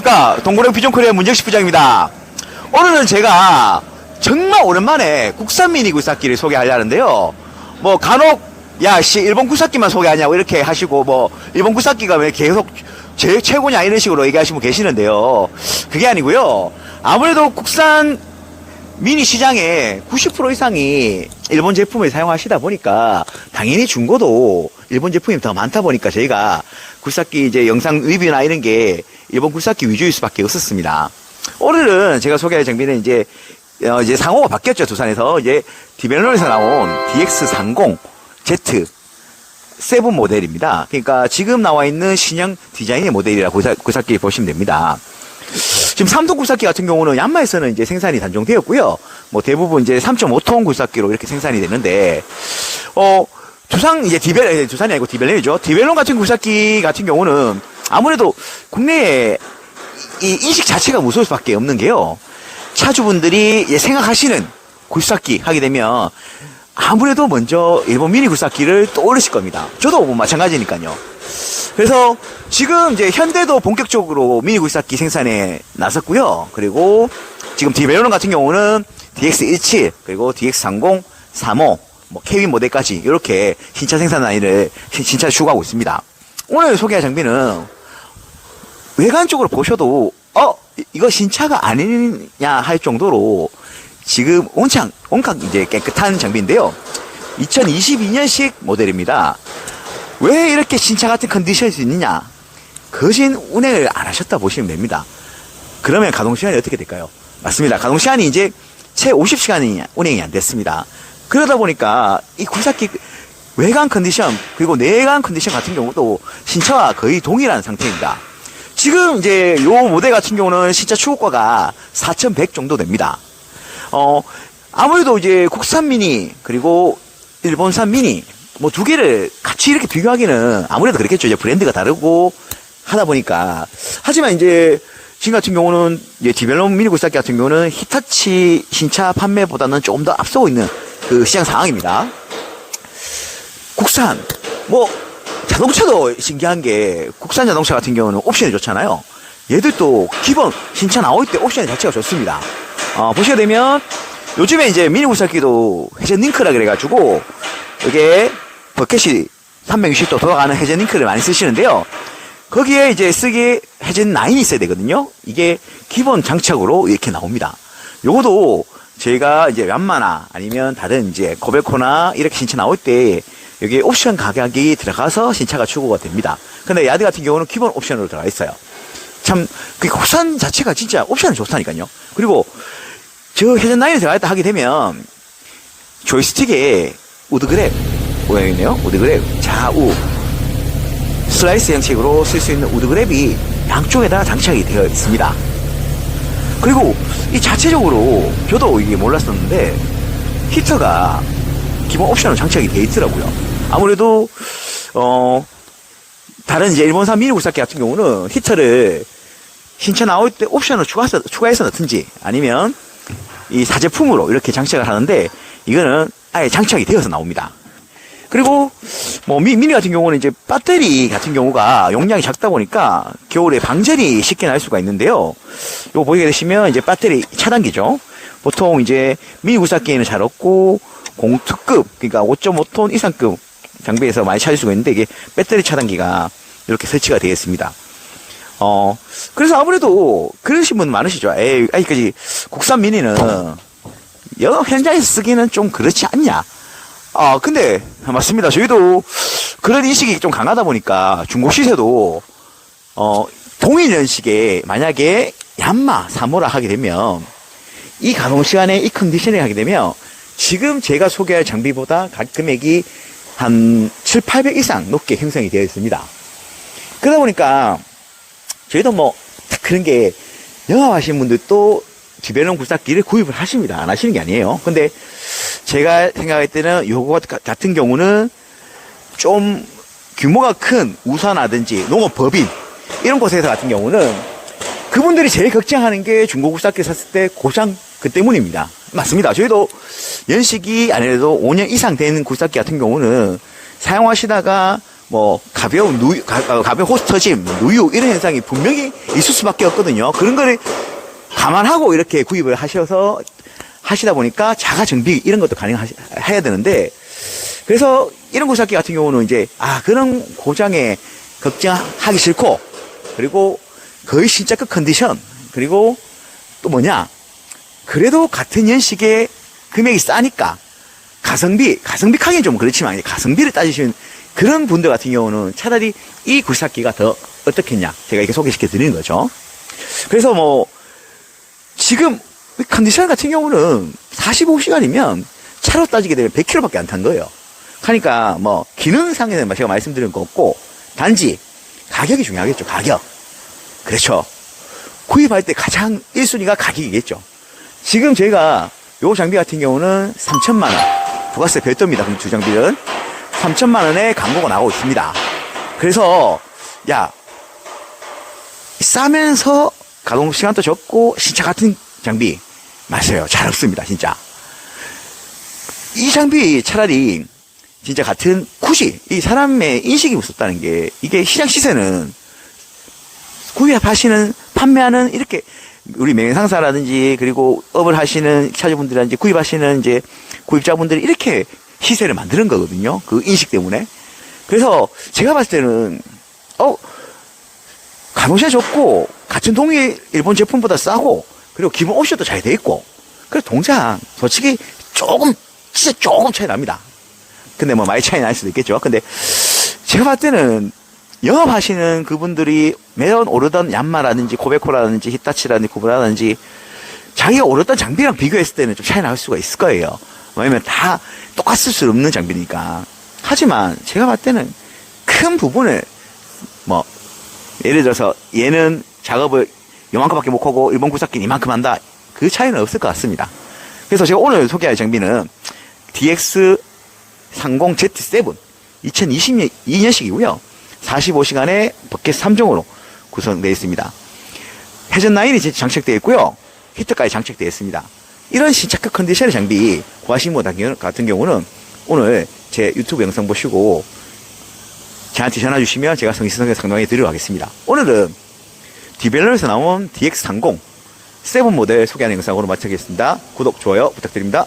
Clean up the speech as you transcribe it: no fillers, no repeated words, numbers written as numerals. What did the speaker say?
안녕하십니까. 동고령 피존코리아 문정식 부장입니다. 오늘은 제가 정말 오랜만에 국산 미니 굴삭기를 소개하려는데요. 뭐 간혹 야씨 일본 굴삭기만 소개하냐고 이렇게 하시고 뭐 일본 굴삭기가 왜 계속 최고냐 이런 식으로 얘기하시는 분 계시는데요. 그게 아니고요. 아무래도 국산 미니 시장의 90% 이상이 일본 제품을 사용하시다 보니까 당연히 중고도 일본 제품이 더 많다 보니까 저희가 굴삭기 이제 영상 리뷰나 이런 게 일본 굴삭기 위주일 수밖에 없었습니다. 오늘은 제가 소개할 장비는 이제 상호가 바뀌었죠. 두산에서 이제 디벨론에서 나온 DX30Z 7 모델입니다. 그러니까 지금 나와 있는 신형 디자인의 모델이라 굴삭기 보시면 됩니다. 지금 3톤 굴삭기 같은 경우는 얀마에서는 이제 생산이 단종되었고요. 뭐 대부분 이제 3.5톤 굴삭기로 이렇게 생산이 되는데, 두산이 아니고 디벨론이죠. 디벨론 같은 굴삭기 같은 경우는 아무래도 국내에 이 인식 자체가 무서울 수밖에 없는 게요. 차주분들이 생각하시는 굴삭기 하게 되면 아무래도 먼저 일본 미니 굴삭기를 떠올리실 겁니다. 저도 뭐 마찬가지니까요. 그래서 지금 이제 현대도 본격적으로 미니 굴삭기 생산에 나섰고요. 그리고 지금 디벨론 같은 경우는 DX17 그리고 DX30, 35, 뭐 케빈 모델까지 이렇게 신차 생산 라인을 신차 추구하고 있습니다. 오늘 소개할 장비는 외관 쪽으로 보셔도 이거 신차가 아니냐 할 정도로 지금 온갖 이제 깨끗한 장비인데요. 2022년식 모델입니다. 왜 이렇게 신차 같은 컨디션일 수 있느냐? 거진 운행을 안 하셨다 보시면 됩니다. 그러면 가동시간이 어떻게 될까요? 맞습니다. 가동시간이 이제 채 50시간이 운행이 안 됐습니다. 그러다 보니까 이 굴삭기 외관 컨디션 그리고 내관 컨디션 같은 경우도 신차와 거의 동일한 상태입니다. 지금 이제 요 모델 같은 경우는 신차 추구가가 4,100 정도 됩니다. 아무래도 이제 국산 미니 그리고 일본산 미니 뭐 두 개를 같이 이렇게 비교하기는 아무래도 그렇겠죠. 이제 브랜드가 다르고 하다 보니까. 하지만 이제 지금 같은 경우는 이제 디벨론 미니 굴삭기 같은 경우는 히타치 신차 판매보다는 조금 더 앞서고 있는 그 시장 상황입니다. 국산 뭐 자동차도 신기한 게 국산 자동차 같은 경우는 옵션이 좋잖아요. 얘들도 기본 신차 나올 때 옵션 자체가 좋습니다. 보시게 되면 요즘에 이제 미니 굴삭기도 회전 링크라 그래가지고 이게 버켓이 360도 돌아가는 회전 링크를 많이 쓰시는데요. 거기에 이제 쓰기에 회전 라인이 있어야 되거든요. 이게 기본 장착으로 이렇게 나옵니다. 요거도 저희가 이제 얀마나 아니면 다른 이제 고베코나 이렇게 신차 나올 때 여기에 옵션 가격이 들어가서 신차가 추구가 됩니다. 근데 야드 같은 경우는 기본 옵션으로 들어가 있어요. 참, 그 국산 자체가 진짜 옵션이 좋다니까요. 그리고 저 회전 라인에 들어가 있다 하게 되면 조이스틱에 우드그랩 모양이네요. 우드그랩 좌우 슬라이스 형식으로 쓸 수 있는 우드그랩이 양쪽에다 장착이 되어 있습니다. 그리고 이 자체적으로 저도 이게 몰랐었는데 히터가 기본 옵션으로 장착이 되어 있더라고요. 아무래도 다른 이제 일본산 미니 굴삭기 같은 경우는 히터를 신차 나올 때 옵션을 추가해서 넣든지 아니면 이 사제품으로 이렇게 장착을 하는데 이거는 아예 장착이 되어서 나옵니다. 그리고 뭐 미니 같은 경우는 이제 배터리 같은 경우가 용량이 작다 보니까 겨울에 방전이 쉽게 날 수가 있는데요. 이거 보게 되시면 이제 배터리 차단기죠. 보통 이제 미니 굴삭기에는 잘 없고 공투급 그러니까 5.5톤 이상급 장비에서 많이 찾을 수가 있는데 이게 배터리 차단기가 이렇게 설치가 되어 있습니다. 그래서 아무래도 그러신 분 많으시죠. 아직까지 국산 미니는 영업 현장에서 쓰기는 좀 그렇지 않냐. 근데 맞습니다. 저희도 그런 인식이 좀 강하다 보니까 중고 시세도 동일 연식에 만약에 얀마 3호라 하게 되면 이 가동 시간에 이 컨디션을 하게 되면 지금 제가 소개할 장비보다 금액이 한 7, 800 이상 높게 형성이 되어 있습니다. 그러다 보니까 저희도 뭐 그런 게 영업하시는 분들도 디벨론 굴삭기를 구입을 하십니다. 안 하시는 게 아니에요. 근데 제가 생각할 때는 요거 같은 경우는 좀 규모가 큰 우사나든지 농업법인 이런 곳에서 같은 경우는 그분들이 제일 걱정하는 게 중고 굴삭기 샀을 때 고장 그 때문입니다. 맞습니다. 저희도 연식이 아니래도 5년 이상 되는 굴삭기 같은 경우는 사용하시다가 뭐 가벼운 가벼운 호스터짐, 누유 이런 현상이 분명히 있을 수밖에 없거든요. 그런 거를 감안하고 이렇게 구입을 하시다 보니까 자가 정비 이런 것도 가능해야 되는데, 그래서 이런 구사기 같은 경우는 이제 그런 고장에 걱정하기 싫고, 그리고 거의 신차급 컨디션, 그리고 또 뭐냐, 그래도 같은 연식에 금액이 싸니까 가성비 가격이 좀 그렇지만 가성비를 따지시는 그런 분들 같은 경우는 차라리 이 굴삭기가 더 어떻겠냐, 제가 이렇게 소개시켜 드리는 거죠. 그래서 뭐 지금 컨디션 같은 경우는 45시간이면 차로 따지게 되면 100km밖에 안 탄 거예요. 그러니까 뭐 기능상에는 제가 말씀드린 거 없고, 단지 가격이 중요하겠죠. 가격. 그렇죠. 구입할 때 가장 1순위가 가격이겠죠. 지금 제가 요 장비 같은 경우는 3천만 원, 부가세 별도입니다. 그럼 두 장비는 3천만 원에 광고가 나오고 있습니다. 그래서 싸면서 가동 시간도 적고 신차 같은 장비 맞아요. 잘 없습니다. 진짜 이 장비 차라리 진짜 같은, 굳이 이 사람의 인식이 무섭다는 게, 이게 시장 시세는 구입하시는, 판매하는 이렇게 우리 명예상사라든지 그리고 업을 하시는 차주분들이라든지 구입하시는 이제 구입자분들이 이렇게 시세를 만드는 거거든요. 그 인식 때문에. 그래서 제가 봤을 때는 가동시간 좋고 같은 동일 일본 제품보다 싸고, 그리고 기본 옵션도 잘 돼 있고, 그래서 동장 솔직히 진짜 조금 차이 납니다. 근데 뭐 많이 차이 날 수도 있겠죠. 근데 제가 봤을 때는 영업하시는 그분들이 매번 오르던 얀마라든지 고베코라든지 히타치라든지 구브라든지 자기가 오르던 장비랑 비교했을 때는 좀 차이 날 수가 있을 거예요. 왜냐면 다 똑같을 수 없는 장비니까. 하지만 제가 봤을 때는 큰 부분을 뭐 예를 들어서 얘는 작업을 요만큼밖에 못 하고 일본 굴삭기는 이만큼 한다, 그 차이는 없을 것 같습니다. 그래서 제가 오늘 소개할 장비는 DX30Z7 2022년식이고요 45시간의 버켓 3종으로 구성되어 있습니다. 회전 라인이 장착되어 있고요, 히터까지 장착되어 있습니다. 이런 신차급 컨디션의 장비 구하신 분 같은 경우는 오늘 제 유튜브 영상 보시고 저한테 전화 주시면 제가 성실하게 상담해 드리도록 하겠습니다. 오늘은 디벨러에서 나온 DX30 7 모델 소개하는 영상으로 마치겠습니다. 구독, 좋아요 부탁드립니다.